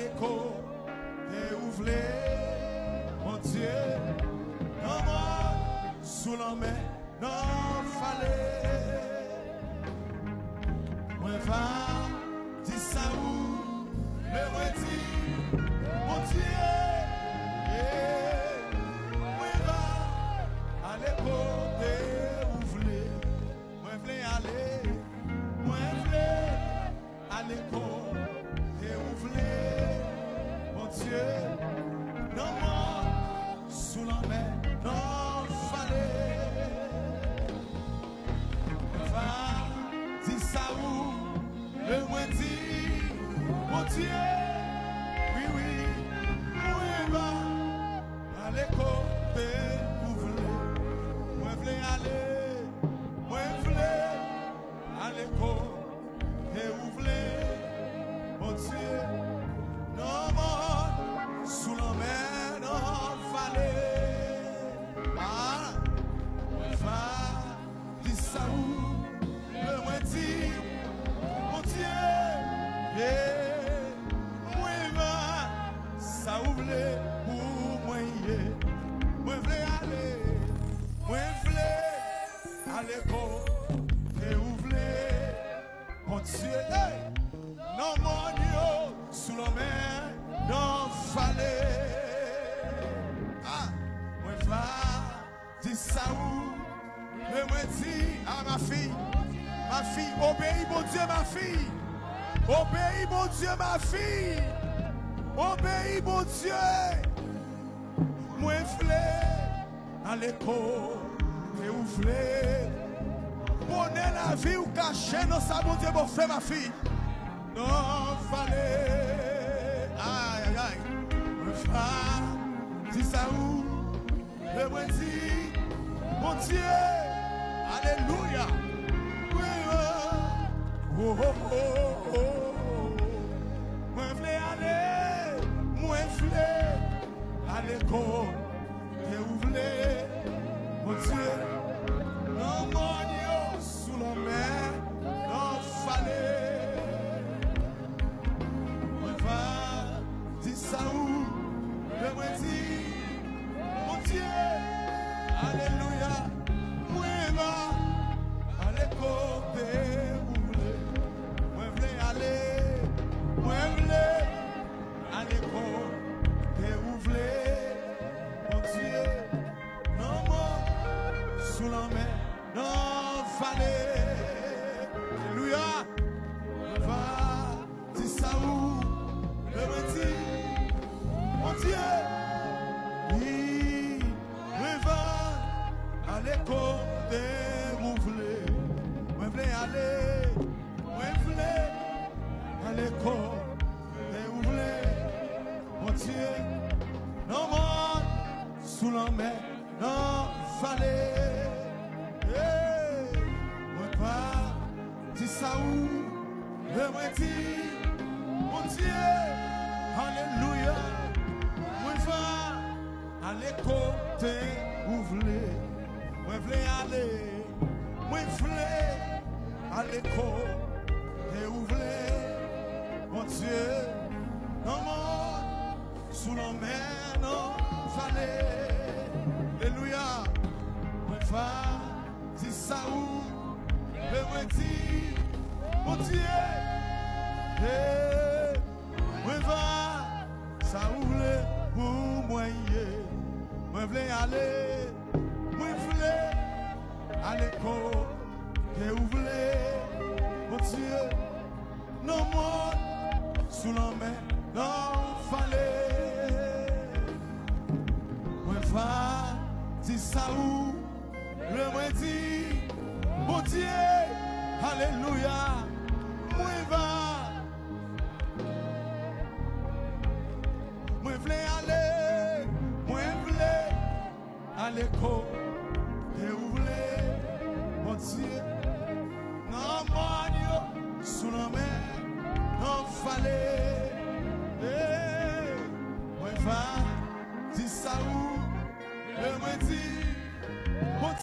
l'écho, et ouvre mon Dieu, non moi, sous la main, non fallait, moi va, dis ça où, le moi dit, mon Dieu, moi va, à l'écho, et ouvre, moi voulais aller, moi voulais, à l'écho, et ouvre, mon Dieu, non moi, sous la main, non fallait. Va, dis ça où, le moins dit, mon Dieu, oui, oui, moi va, à l'école, ouvre, moi voulais aller, moi voulais, à l'école, et ouvre, mon Dieu, non moi, sous la main, non fallait. Ah, va, dis ça où, le moins dit, mon Dieu, moi va, ça ouvre pour moi, moi voulais aller, moi voulais aller et ouvre, mon Dieu, hey, non mon Dieu, sous la main, non fallait. Ah, moi va, dis ça où, le moi dit à ma fille, obéis mon Dieu, ma fille, obéis mon Dieu, ma fille, obéis mon Dieu. Moi voulais à l'école et ouvrir, bonnet la vie ou cacher dans sa mon Dieu, mon frère, ma fille. Non fallait, aïe aïe aïe, moi va, dis ça où, le moi dit, mon Dieu, alléluia. Oh, oh, oh, oh. Moi voulais aller, moi voulais aller comme et ouvrir, mon Dieu, non mon Dieu, sous la main, non fallait. Moi va, dis ça où, le moi dit, mon Dieu, alléluia. Moi va, aller comme et ouvrir. Moi voulais aller, moi voulais aller comme et ouvrir, mon Dieu, non moi, sous la main, non fallait. Alléluia. Moi va, dis ça où, le moi dit, mon Dieu, oui, moi va, aller comme et ouvrir. Moi voulais aller, moi voulais aller comme et ouvrir, mon Dieu, non moi, sous la main, non fallait. Hey, moi pas, dis ça où, le moi dit, mon Dieu, alléluia. Moi va, aller côté, ouvrir, moi voulais aller, moi voulais aller côté, et ouvrir, mon Dieu, non moi, sous la main, non fallait. Alléluia. Moi va, dis ça où, le moi dit, mon Dieu, hey, moi va, ça ouvre pour moi, moi voulais aller, moi voulais aller côté, et ouvrir, mon Dieu, non moi, sous la main, non fallait. Moi va, dis ça où, le moi dit, mon Dieu, alléluia. Moi va, moi voulais aller, moi voulais aller et ouvrir, mon Dieu, non mon Dieu, sous la main, non fallait. Moi va, dis ça où, le moi dit, mon Dieu.